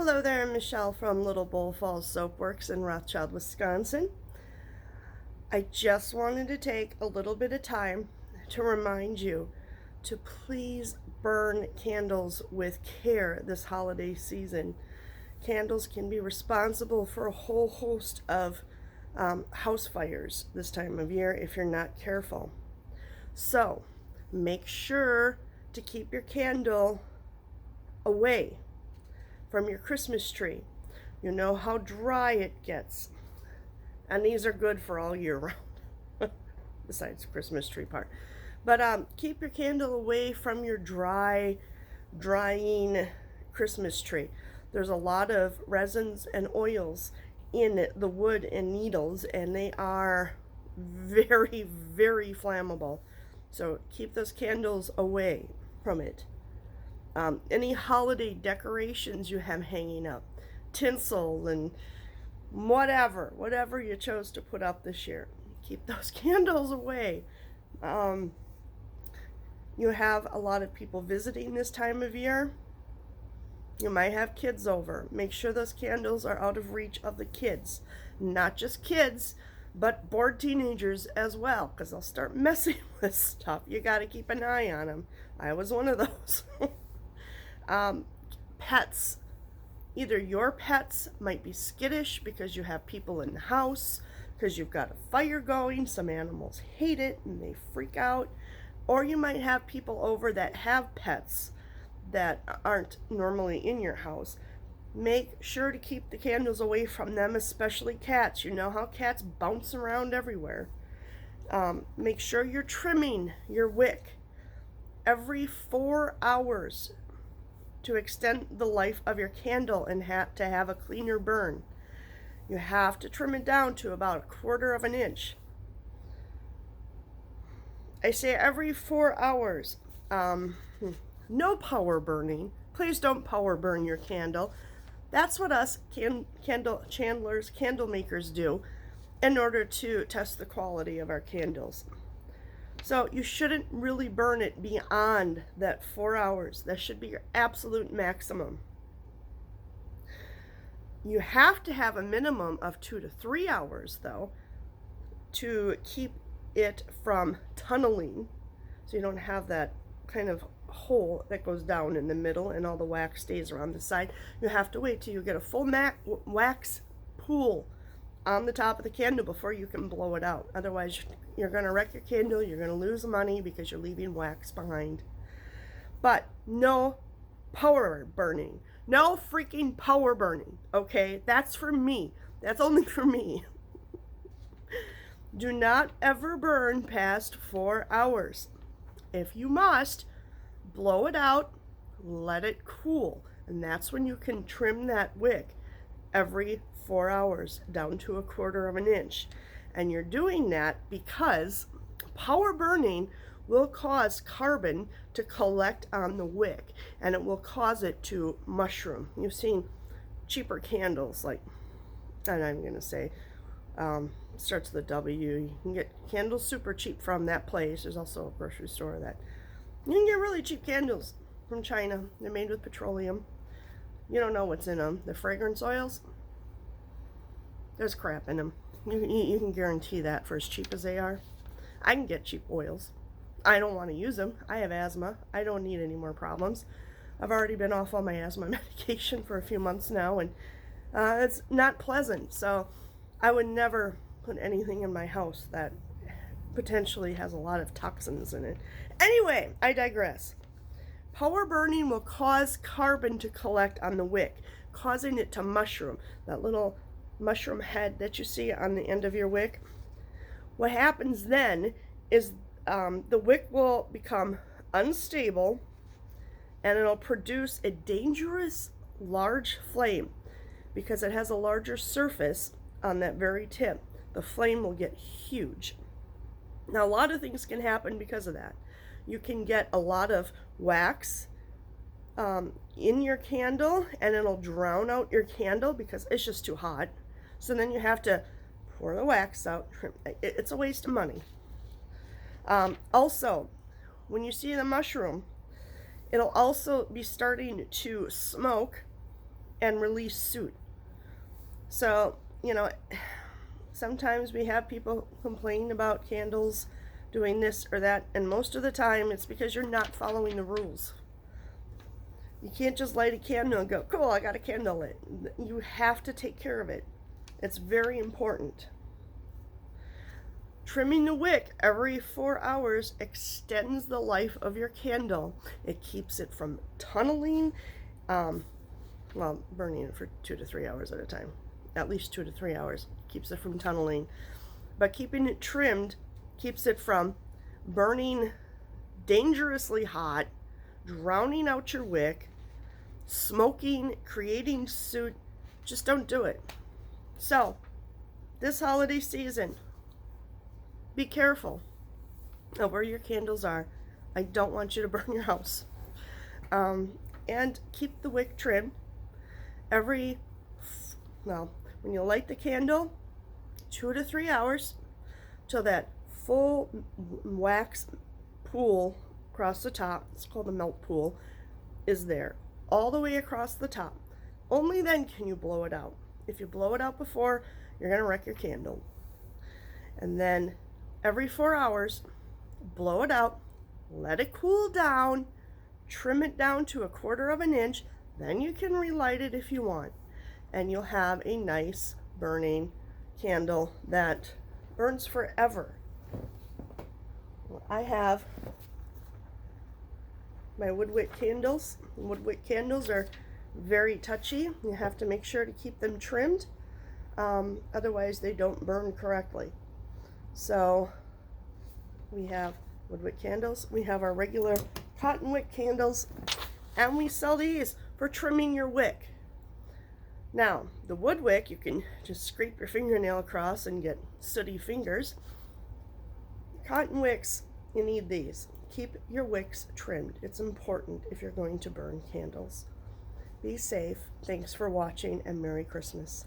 Hello there, Michelle from Little Bowl Falls Soapworks in Rothschild, Wisconsin. I just wanted to take a little bit of time to remind you to please burn candles with care this holiday season. Candles can be responsible for a whole host of house fires this time of year if you're not careful. So make sure to keep your candle away from your Christmas tree. You know how dry it gets. And these are good for all year round, besides the Christmas tree part. But keep your candle away from your drying Christmas tree. There's a lot of resins and oils in the wood and needles, and they are very, very flammable. So keep those candles away from it. Any holiday decorations you have hanging up, tinsel and whatever you chose to put up this year, keep those candles away. You have a lot of people visiting this time of year. You might have kids over. Make sure those candles are out of reach of the kids. Not just kids, but bored teenagers as well, because they'll start messing with stuff. You got to keep an eye on them. I was one of those. Pets. Either your pets might be skittish because you have people in the house, because you've got a fire going. Some animals hate it and they freak out. Or you might have people over that have pets that aren't normally in your house. Make sure to keep the candles away from them, especially cats. You know how cats bounce around everywhere. Make sure you're trimming your wick every 4 hours to extend the life of your candle and to have a cleaner burn. You have to trim it down to about 1/4 of an inch. I say every 4 hours. No power burning. Please don't power burn your candle. That's what us candle makers do in order to test the quality of our candles. So you shouldn't really burn it beyond that 4 hours. That should be your absolute maximum. You have to have a minimum of 2 to 3 hours, though, to keep it from tunneling, so you don't have that kind of hole that goes down in the middle and all the wax stays around the side. You have to wait till you get a full wax pool on the top of the candle before you can blow it out. Otherwise, you're going to wreck your candle. You're going to lose money because you're leaving wax behind. But no power burning. No freaking power burning, okay? That's for me. That's only for me. Do not ever burn past 4 hours. If you must, blow it out, let it cool, and that's when you can trim that wick every 4 hours down to 1/4 of an inch. And you're doing that because power burning will cause carbon to collect on the wick, and it will cause it to mushroom. You've seen cheaper candles, like, I'm not even going to say, starts with a W. You can get candles super cheap from that place. There's also a grocery store that you can get really cheap candles from China. They're made with petroleum. You don't know what's in them. The fragrance oils, there's crap in them. You can guarantee that for as cheap as they are. I can get cheap oils. I don't want to use them. I have asthma. I don't need any more problems. I've already been off all my asthma medication for a few months now, and it's not pleasant. So I would never put anything in my house that potentially has a lot of toxins in it. Anyway, I digress. Power burning will cause carbon to collect on the wick, causing it to mushroom. That little mushroom head that you see on the end of your wick. What happens then is the wick will become unstable, and it'll produce a dangerous large flame because it has a larger surface on that very tip. The flame will get huge. Now, a lot of things can happen because of that. You can get a lot of wax in your candle, and it'll drown out your candle because it's just too hot. So then you have to pour the wax out. It's a waste of money. Also, when you see the mushroom, it'll also be starting to smoke and release soot. So, sometimes we have people complain about candles doing this or that, and most of the time it's because you're not following the rules. You can't just light a candle and go, cool, I got a candle lit. You have to take care of it. It's very important. Trimming the wick every 4 hours extends the life of your candle. It keeps it from tunneling, burning it for 2 to 3 hours at a time. At least 2 to 3 hours keeps it from tunneling. But keeping it trimmed keeps it from burning dangerously hot, drowning out your wick, smoking, creating soot. Just don't do it. So, this holiday season, be careful of where your candles are. I don't want you to burn your house. And keep the wick trimmed when you light the candle, 2 to 3 hours till that full wax pool across the top, it's called a melt pool, is there all the way across the top. Only then can you blow it out. If you blow it out before, you're going to wreck your candle. And then every 4 hours, blow it out, let it cool down, trim it down to 1/4 inch, then you can relight it if you want, and you'll have a nice burning candle that burns forever. I have my wood wick candles. Wood wick candles are very touchy. You have to make sure to keep them trimmed, otherwise they don't burn correctly. So we have wood wick candles, we have our regular cotton wick candles, and we sell these for trimming your wick. Now, the wood wick, you can just scrape your fingernail across and get sooty fingers. Cotton wicks, you need these. Keep your wicks trimmed. It's important if you're going to burn candles. Be safe. Thanks for watching, and Merry Christmas.